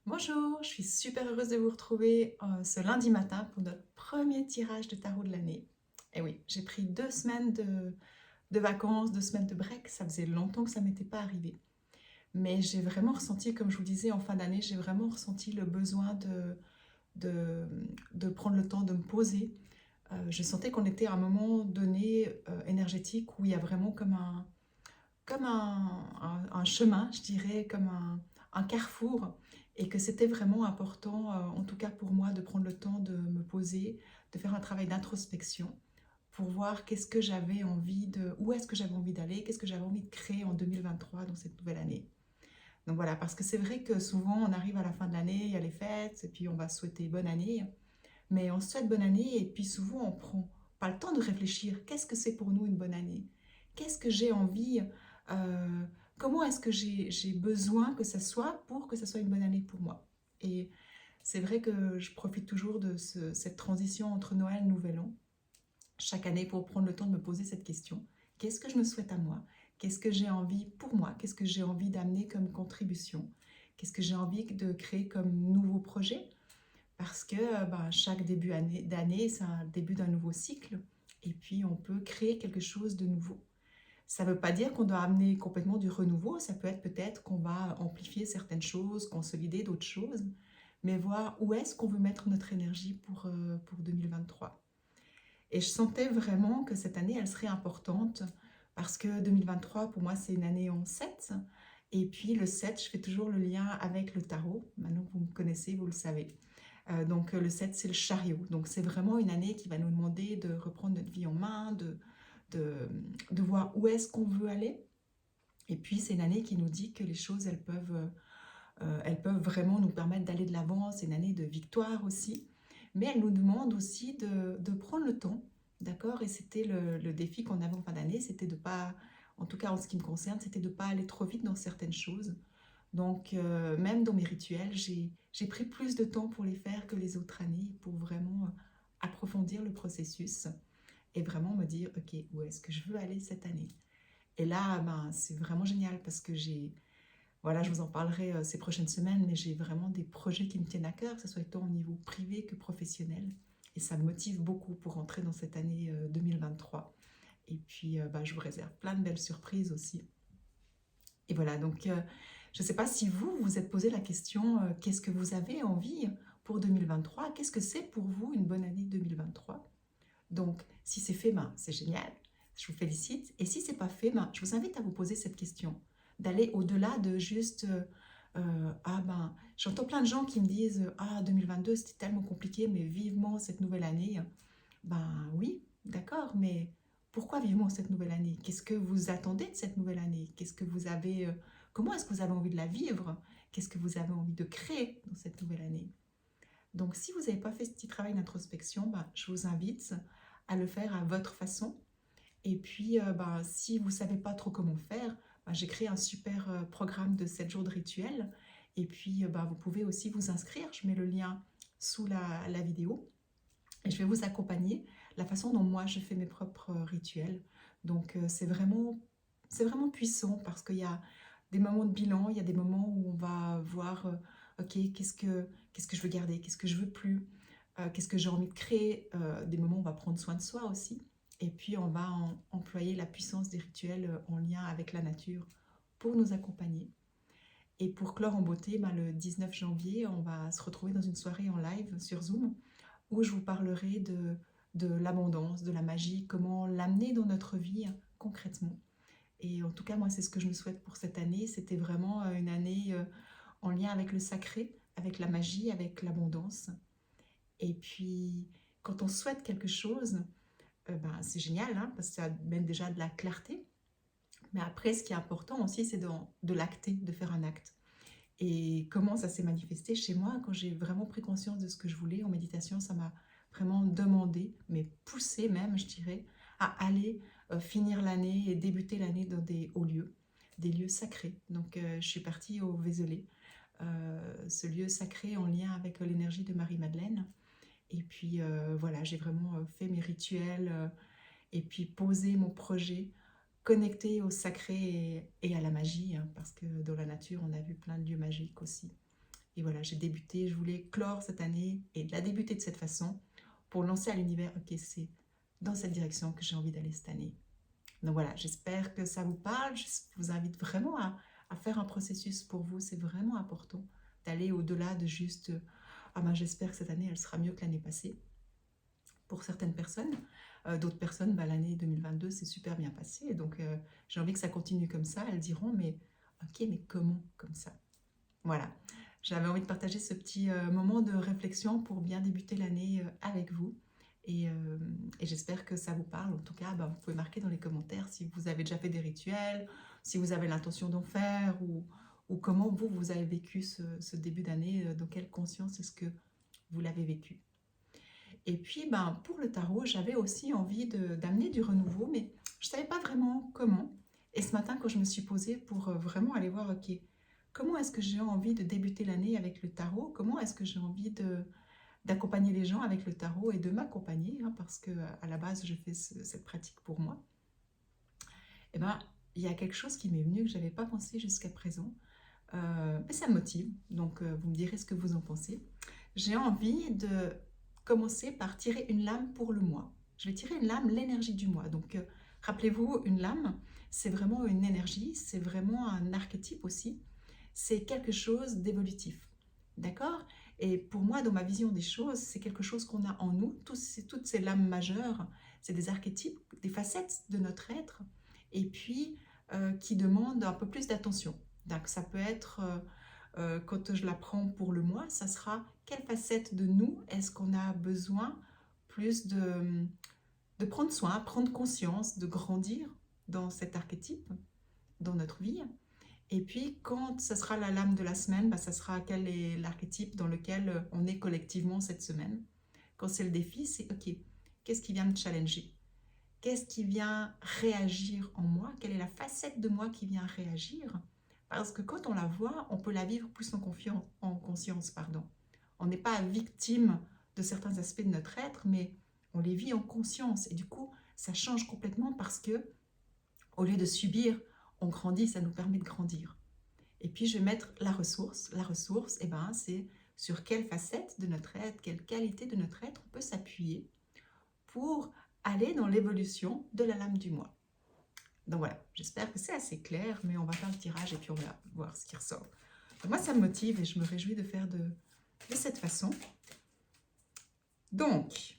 Bonjour, je suis super heureuse de vous retrouver ce lundi matin pour notre premier tirage de tarot de l'année. Et oui, j'ai pris 2 semaines de vacances, 2 semaines de break, ça faisait longtemps que ça m'était pas arrivé. Mais j'ai vraiment ressenti, comme je vous le disais en fin d'année, j'ai vraiment ressenti le besoin de, de prendre le temps de me poser. Je sentais qu'on était à un moment donné énergétique où il y a vraiment comme un chemin, je dirais, comme un carrefour, et que c'était vraiment important, en tout cas pour moi, de prendre le temps de me poser, de faire un travail d'introspection pour voir qu'est-ce que j'avais envie de, où est-ce que j'avais envie d'aller, qu'est-ce que j'avais envie de créer en 2023 dans cette nouvelle année. Donc voilà, parce que c'est vrai que souvent on arrive à la fin de l'année, il y a les fêtes, et puis on va souhaiter bonne année, mais on souhaite bonne année, et puis souvent on prend pas le temps de réfléchir, qu'est-ce que c'est pour nous une bonne année? Qu'est-ce que j'ai envie, euh, comment est-ce que j'ai besoin que ça soit pour que ça soit une bonne année pour moi? Et c'est vrai que je profite toujours de cette transition entre Noël et Nouvel An, chaque année, pour prendre le temps de me poser cette question. Qu'est-ce que je me souhaite à moi? Qu'est-ce que j'ai envie pour moi? Qu'est-ce que j'ai envie d'amener comme contribution? Qu'est-ce que j'ai envie de créer comme nouveau projet? Parce que ben, chaque début d'année, c'est un début d'un nouveau cycle. Et puis, on peut créer quelque chose de nouveau. Ça ne veut pas dire qu'on doit amener complètement du renouveau. Ça peut être peut-être qu'on va amplifier certaines choses, consolider d'autres choses, mais voir où est-ce qu'on veut mettre notre énergie pour 2023. Et je sentais vraiment que cette année, elle serait importante parce que 2023, pour moi, c'est une année en 7. Et puis le 7, je fais toujours le lien avec le tarot. Maintenant que vous me connaissez, vous le savez. Donc le 7, c'est le chariot. Donc c'est vraiment une année qui va nous demander de reprendre notre vie en main, de, de voir où est-ce qu'on veut aller. Et puis c'est une année qui nous dit que les choses, elles peuvent vraiment nous permettre d'aller de l'avant. C'est une année de victoire aussi. Mais elle nous demande aussi de prendre le temps, d'accord? Et c'était le défi qu'on avait en fin d'année, c'était de pas, en tout cas en ce qui me concerne, c'était de ne pas aller trop vite dans certaines choses. Donc, même dans mes rituels, j'ai pris plus de temps pour les faire que les autres années, pour vraiment approfondir le processus et vraiment me dire, OK, où est-ce que je veux aller cette année? Et là, ben, c'est vraiment génial parce que voilà, je vous en parlerai ces prochaines semaines, mais j'ai vraiment des projets qui me tiennent à cœur, que ce soit tant au niveau privé que professionnel. Et ça me motive beaucoup pour rentrer dans cette année 2023. Et puis, ben, je vous réserve plein de belles surprises aussi. Et voilà, donc je ne sais pas si vous vous êtes posé la question, qu'est-ce que vous avez envie pour 2023? Qu'est-ce que c'est pour vous une bonne année 2023? Donc, si c'est fait, ben, c'est génial, je vous félicite. Et si c'est pas fait, ben, je vous invite à vous poser cette question, d'aller au-delà de juste, ah ben, j'entends plein de gens qui me disent, ah 2022 c'était tellement compliqué, mais vivement cette nouvelle année. Ben oui, d'accord, mais pourquoi vivement cette nouvelle année? Qu'est-ce que vous attendez de cette nouvelle année? Qu'est-ce que vous avez, comment est-ce que vous avez envie de la vivre? Qu'est-ce que vous avez envie de créer dans cette nouvelle année? Donc, si vous n'avez pas fait ce petit travail d'introspection, ben, je vous invite à le faire à votre façon. Et puis, ben, si vous ne savez pas trop comment faire, ben, j'ai créé un super programme de 7 jours de rituel. Et puis, ben, vous pouvez aussi vous inscrire. Je mets le lien sous la vidéo. Et je vais vous accompagner la façon dont moi je fais mes propres rituels. Donc c'est vraiment puissant parce qu'il y a des moments de bilan, il y a des moments où on va voir, ok, qu'est-ce que je veux garder, qu'est-ce que je veux plus, qu'est-ce que j'ai envie de créer, des moments où on va prendre soin de soi aussi. Et puis on va employer la puissance des rituels en lien avec la nature pour nous accompagner. Et pour clore en beauté, ben, le 19 janvier, on va se retrouver dans une soirée en live sur Zoom où je vous parlerai de l'abondance, de la magie, comment l'amener dans notre vie concrètement. Et en tout cas, moi, c'est ce que je me souhaite pour cette année. C'était vraiment une année en lien avec le sacré, avec la magie, avec l'abondance. Et puis, quand on souhaite quelque chose, ben, c'est génial, hein, parce que ça amène déjà de la clarté. Mais après, ce qui est important aussi, c'est de l'acter, de faire un acte. Et comment ça s'est manifesté chez moi quand j'ai vraiment pris conscience de ce que je voulais en méditation, ça m'a vraiment demandé, mais poussé même, je dirais, à aller finir l'année et débuter l'année dans des hauts lieux, des lieux sacrés. Donc je suis partie au Vézelay, ce lieu sacré en lien avec l'énergie de Marie-Madeleine. Et puis voilà, j'ai vraiment fait mes rituels et puis posé mon projet connecté au sacré et à la magie, hein, parce que dans la nature, on a vu plein de lieux magiques aussi. Et voilà, j'ai débuté, je voulais clore cette année et la débuter de cette façon pour lancer à l'univers, ok, c'est dans cette direction que j'ai envie d'aller cette année. Donc voilà, j'espère que ça vous parle. Je vous invite vraiment à faire un processus pour vous. C'est vraiment important d'aller au-delà de juste ah ben j'espère que cette année elle sera mieux que l'année passée. Pour certaines personnes, d'autres personnes, bah, l'année 2022 s'est super bien passée. Donc j'ai envie que ça continue comme ça. Elles diront mais ok, mais comment comme ça? Voilà, j'avais envie de partager ce petit moment de réflexion pour bien débuter l'année avec vous. Et j'espère que ça vous parle. En tout cas, bah, vous pouvez marquer dans les commentaires si vous avez déjà fait des rituels, si vous avez l'intention d'en faire, ou comment vous, vous avez vécu ce début d'année, dans quelle conscience est-ce que vous l'avez vécu. Et puis, ben, pour le tarot, j'avais aussi envie d'amener du renouveau, mais je ne savais pas vraiment comment. Et ce matin, quand je me suis posée pour vraiment aller voir, ok, comment est-ce que j'ai envie de débuter l'année avec le tarot? Comment est-ce que j'ai envie d'accompagner les gens avec le tarot et de m'accompagner, hein, parce que à la base, je fais cette pratique pour moi. Et ben, il y a quelque chose qui m'est venu que je n'avais pas pensé jusqu'à présent. Mais ça me motive, donc vous me direz ce que vous en pensez. J'ai envie de commencer par tirer une lame pour le mois. Je vais tirer une lame, l'énergie du mois. Donc rappelez-vous, une lame, c'est vraiment une énergie, c'est vraiment un archétype aussi. C'est quelque chose d'évolutif. D'accord? Et pour moi, dans ma vision des choses, c'est quelque chose qu'on a en nous. Toutes ces lames majeures, c'est des archétypes, des facettes de notre être, et puis qui demandent un peu plus d'attention. Donc ça peut être, quand je la prends pour le mois, ça sera quelle facette de nous est-ce qu'on a besoin plus de prendre soin, prendre conscience, de grandir dans cet archétype, dans notre vie. Et puis quand ça sera la lame de la semaine, bah, ça sera quel est l'archétype dans lequel on est collectivement cette semaine. Quand c'est le défi, c'est ok, qu'est-ce qui vient me challenger? Qu'est-ce qui vient réagir en moi? Quelle est la facette de moi qui vient réagir? Parce que quand on la voit, on peut la vivre plus en conscience. Pardon. On n'est pas victime de certains aspects de notre être, mais on les vit en conscience. Et du coup, ça change complètement parce que, au lieu de subir, on grandit, ça nous permet de grandir. Et puis, je vais mettre la ressource. La ressource, eh ben, c'est sur quelle facette de notre être, quelle qualité de notre être on peut s'appuyer pour aller dans l'évolution de la lame du mois. Donc voilà, j'espère que c'est assez clair, mais on va faire le tirage et puis on va voir ce qui ressort. Donc moi, ça me motive et je me réjouis de faire de cette façon. Donc,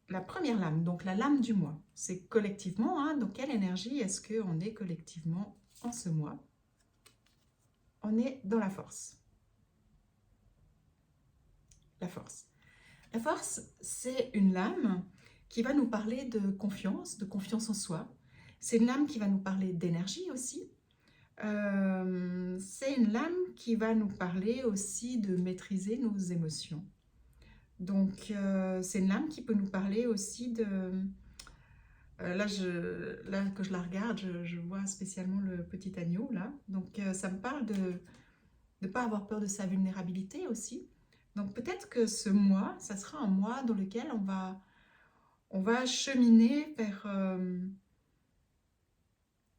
la première lame, donc la lame du mois, c'est collectivement, hein, donc quelle énergie est-ce qu'on est collectivement en ce mois? On est dans la force. La force. La force, c'est une lame qui va nous parler de confiance en soi. C'est une lame qui va nous parler d'énergie aussi. C'est une lame qui va nous parler aussi de maîtriser nos émotions. Donc, c'est une lame qui peut nous parler aussi de... là, que je la regarde, je vois spécialement le petit agneau, là. Donc, ça me parle de ne pas avoir peur de sa vulnérabilité aussi. Donc, peut-être que ce mois, ça sera un mois dans lequel on va cheminer vers...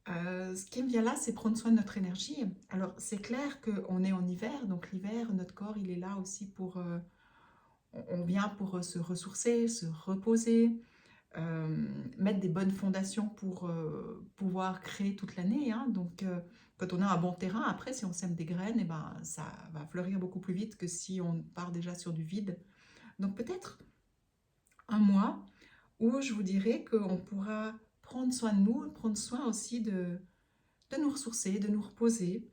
ce qui me vient là, c'est prendre soin de notre énergie. Alors, c'est clair qu'on est en hiver, donc l'hiver, notre corps, il est là aussi pour... on vient pour se ressourcer, se reposer, mettre des bonnes fondations pour pouvoir créer toute l'année. Hein. Donc, quand on a un bon terrain, après, si on sème des graines, eh ben, ça va fleurir beaucoup plus vite que si on part déjà sur du vide. Donc, peut-être un mois où je vous dirais qu'on pourra prendre soin de nous, prendre soin aussi de nous ressourcer, de nous reposer,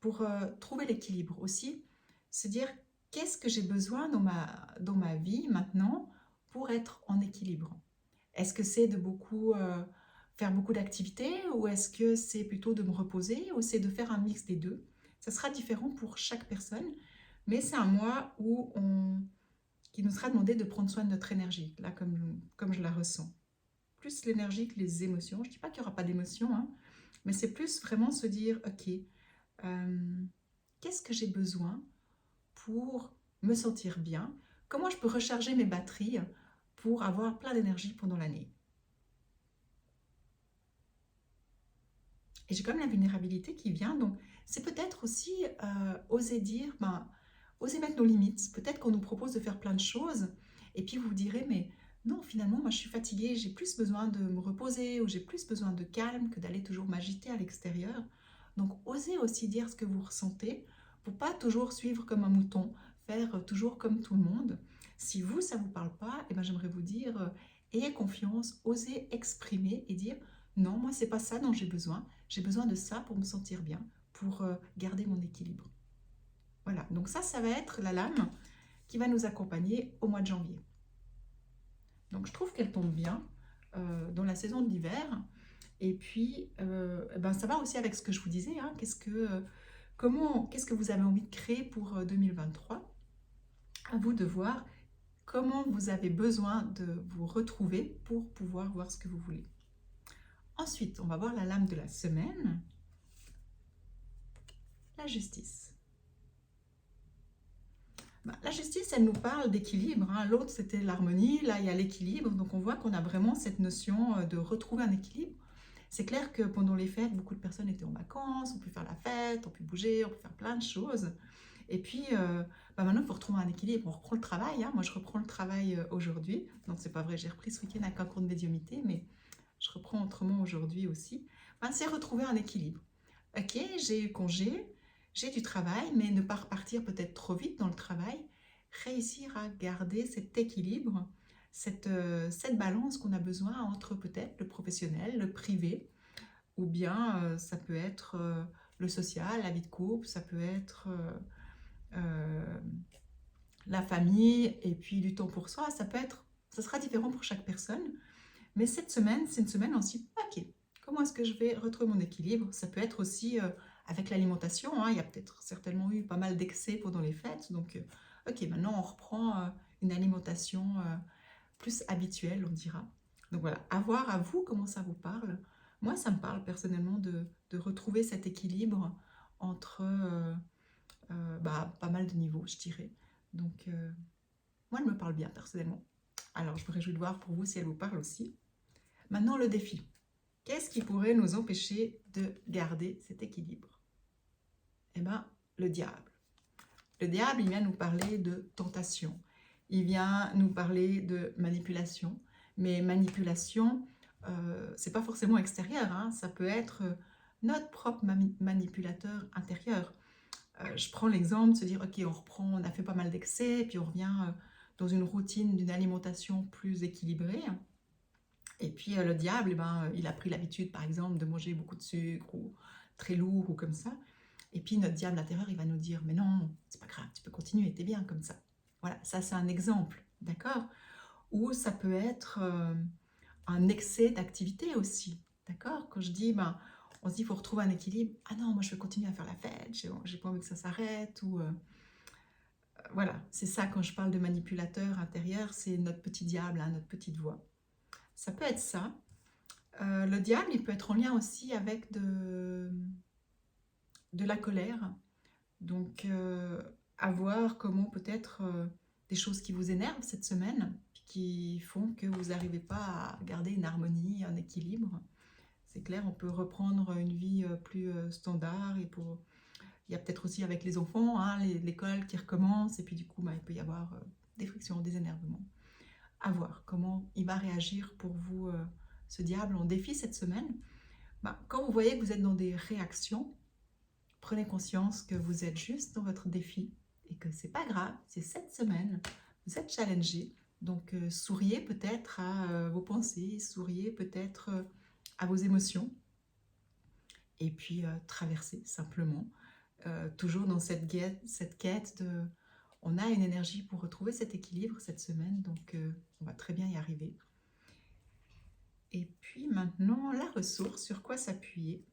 pour trouver l'équilibre aussi, se dire qu'est-ce que j'ai besoin dans ma vie maintenant pour être en équilibre. Est-ce que c'est de faire beaucoup d'activités ou est-ce que c'est plutôt de me reposer ou c'est de faire un mix des deux? Ça sera différent pour chaque personne, mais c'est un mois qui nous sera demandé de prendre soin de notre énergie, là comme je la ressens. Plus l'énergie que les émotions. Je ne dis pas qu'il n'y aura pas d'émotions, hein, mais c'est plus vraiment se dire, ok, qu'est-ce que j'ai besoin pour me sentir bien? Comment je peux recharger mes batteries pour avoir plein d'énergie pendant l'année? Et j'ai quand même la vulnérabilité qui vient, donc c'est peut-être aussi oser dire, ben, Osez mettre nos limites. Peut-être qu'on nous propose de faire plein de choses, et puis vous vous direz, mais non, finalement, moi je suis fatiguée, j'ai plus besoin de me reposer, ou j'ai plus besoin de calme que d'aller toujours m'agiter à l'extérieur. Donc osez aussi dire ce que vous ressentez, pour pas toujours suivre comme un mouton, faire toujours comme tout le monde. Si vous, ça ne vous parle pas, eh ben, j'aimerais vous dire, ayez confiance, osez exprimer et dire, non, moi c'est pas ça dont j'ai besoin de ça pour me sentir bien, pour garder mon équilibre. Voilà, donc ça va être la lame qui va nous accompagner au mois de janvier. Donc je trouve qu'elle tombe bien dans la saison de l'hiver. Et puis, ben, ça va aussi avec ce que je vous disais, hein. Qu'est-ce que vous avez envie de créer pour 2023? À vous de voir comment vous avez besoin de vous retrouver pour pouvoir voir ce que vous voulez. Ensuite, on va voir la lame de la semaine, la justice. La justice, elle nous parle d'équilibre, hein. L'autre, c'était l'harmonie. Là, il y a l'équilibre. Donc, on voit qu'on a vraiment cette notion de retrouver un équilibre. C'est clair que pendant les fêtes, beaucoup de personnes étaient en vacances, on peut faire la fête, on peut bouger, on peut faire plein de choses. Et puis, maintenant, il faut retrouver un équilibre. On reprend le travail, hein. Moi, je reprends le travail aujourd'hui. Donc, c'est pas vrai, j'ai repris ce week-end avec un cours de médiumnité, mais je reprends autrement aujourd'hui aussi. C'est retrouver un équilibre. Ok, j'ai eu congé, j'ai du travail, mais ne pas repartir peut-être trop vite dans le travail. Réussir à garder cet équilibre, cette balance qu'on a besoin entre peut-être le professionnel, le privé, ou bien ça peut être le social, la vie de couple, ça peut être euh, la famille, et puis du temps pour soi. Ça sera différent pour chaque personne. Mais cette semaine, c'est une semaine aussi, ok, comment est-ce que je vais retrouver mon équilibre? Ça peut être aussi avec l'alimentation, hein. Il y a peut-être certainement eu pas mal d'excès pendant les fêtes. Donc, ok, maintenant on reprend une alimentation plus habituelle, on dira. Donc voilà, à voir à vous comment ça vous parle. Moi, ça me parle personnellement de retrouver cet équilibre entre pas mal de niveaux, je dirais. Donc, moi, elle me parle bien personnellement. Alors, je me réjouis de voir pour vous si elle vous parle aussi. Maintenant, le défi. Qu'est-ce qui pourrait nous empêcher de garder cet équilibre? Eh bien, le diable. Le diable, il vient nous parler de tentation. Il vient nous parler de manipulation. Mais manipulation, c'est pas forcément extérieur, hein. Ça peut être notre propre manipulateur intérieur. Je prends l'exemple de se dire, ok, on reprend, on a fait pas mal d'excès, puis on revient dans une routine d'une alimentation plus équilibrée. Et puis le diable, eh ben, il a pris l'habitude, par exemple, de manger beaucoup de sucre ou très lourd ou comme ça. Et puis notre diable intérieur, il va nous dire, mais non, c'est pas grave, tu peux continuer, t'es bien comme ça. Voilà, ça c'est un exemple, d'accord? Ou ça peut être un excès d'activité aussi, d'accord? Quand je dis, ben, on se dit, il faut retrouver un équilibre. Ah non, moi je veux continuer à faire la fête, j'ai pas envie que ça s'arrête. Ou voilà, c'est ça quand je parle de manipulateur intérieur, c'est notre petit diable, hein, notre petite voix. Ça peut être ça. Le diable, il peut être en lien aussi avec de la colère. Donc, à voir comment peut-être des choses qui vous énervent cette semaine, qui font que vous n'arrivez pas à garder une harmonie, un équilibre. C'est clair, on peut reprendre une vie plus standard. Il y a peut-être aussi avec les enfants, hein, l'école qui recommence, et puis du coup, il peut y avoir des frictions, des énervements. À voir comment il va réagir pour vous, ce diable en défi cette semaine. Quand vous voyez que vous êtes dans des réactions, prenez conscience que vous êtes juste dans votre défi et que c'est pas grave, c'est cette semaine, vous êtes challengé. Donc souriez peut-être à vos pensées, souriez peut-être à vos émotions, et puis traversez simplement. Toujours dans cette quête de... On a une énergie pour retrouver cet équilibre cette semaine, donc on va très bien y arriver. Et puis maintenant, la ressource, sur quoi s'appuyer?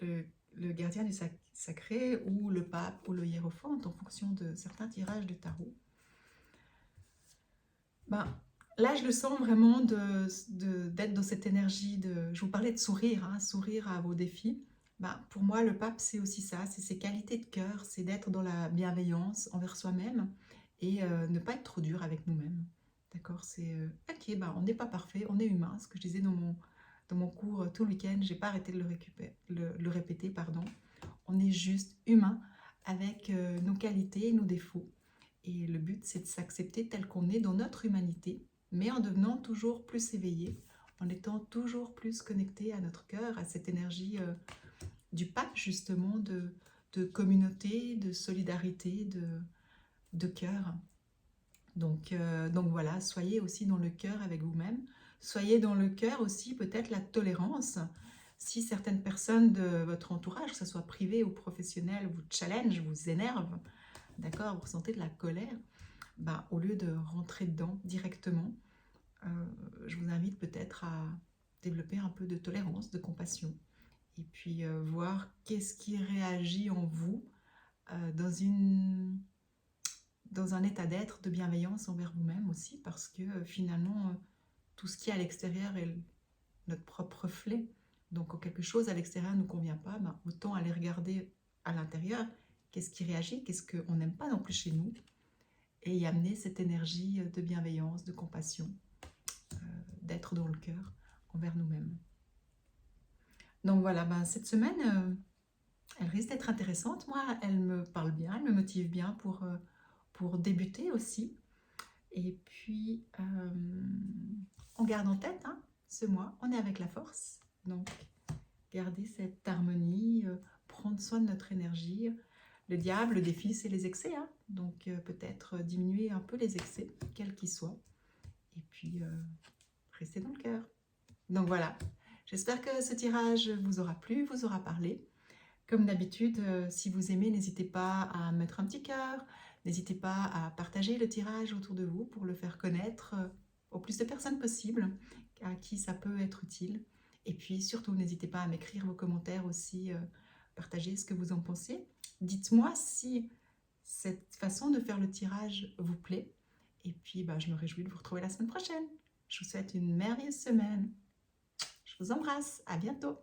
Le gardien du sacré ou le pape ou le hiérophante en fonction de certains tirages de tarot. Là, je le sens vraiment d'être dans cette énergie de... Je vous parlais de sourire, hein, sourire à vos défis. Pour moi, le pape, c'est aussi ça, c'est ses qualités de cœur, c'est d'être dans la bienveillance envers soi-même et ne pas être trop dur avec nous-mêmes. D'accord? C'est ok, on n'est pas parfait, on est humain, ce que je disais dans mon cours tout le week-end, j'ai pas arrêté de le répéter, pardon. On est juste humain avec nos qualités et nos défauts. Et le but, c'est de s'accepter tel qu'on est dans notre humanité, mais en devenant toujours plus éveillé, en étant toujours plus connecté à notre cœur, à cette énergie du pape, justement, de communauté, de solidarité, de cœur. Donc voilà, soyez aussi dans le cœur avec vous-même. Soyez dans le cœur aussi peut-être la tolérance. Si certaines personnes de votre entourage, que ce soit privé ou professionnel, vous challenge, vous énerve, d'accord, vous ressentez de la colère, ben, au lieu de rentrer dedans directement, je vous invite peut-être à développer un peu de tolérance, de compassion, et puis voir qu'est-ce qui réagit en vous dans un état d'être, de bienveillance envers vous-même aussi, parce que finalement, tout ce qui est à l'extérieur est notre propre reflet. Donc quand quelque chose à l'extérieur ne nous convient pas, ben, autant aller regarder à l'intérieur, qu'est-ce qui réagit, qu'est-ce qu'on n'aime pas non plus chez nous, et y amener cette énergie de bienveillance, de compassion, d'être dans le cœur envers nous-mêmes. Donc voilà, ben, cette semaine, elle risque d'être intéressante. Moi, elle me parle bien, elle me motive bien pour débuter aussi. Et puis, on garde en tête, hein, ce mois, on est avec la force. Donc, garder cette harmonie, prendre soin de notre énergie. Le diable, le défi, c'est les excès. Hein. Donc, peut-être diminuer un peu les excès, quels qu'ils soient. Et puis, rester dans le cœur. Donc voilà, j'espère que ce tirage vous aura plu, vous aura parlé. Comme d'habitude, si vous aimez, n'hésitez pas à mettre un petit cœur, n'hésitez pas à partager le tirage autour de vous pour le faire connaître au plus de personnes possible à qui ça peut être utile. Et puis surtout, n'hésitez pas à m'écrire vos commentaires aussi, partagez ce que vous en pensez. Dites-moi si cette façon de faire le tirage vous plaît. Et puis, bah, je me réjouis de vous retrouver la semaine prochaine. Je vous souhaite une merveilleuse semaine. Je vous embrasse, à bientôt.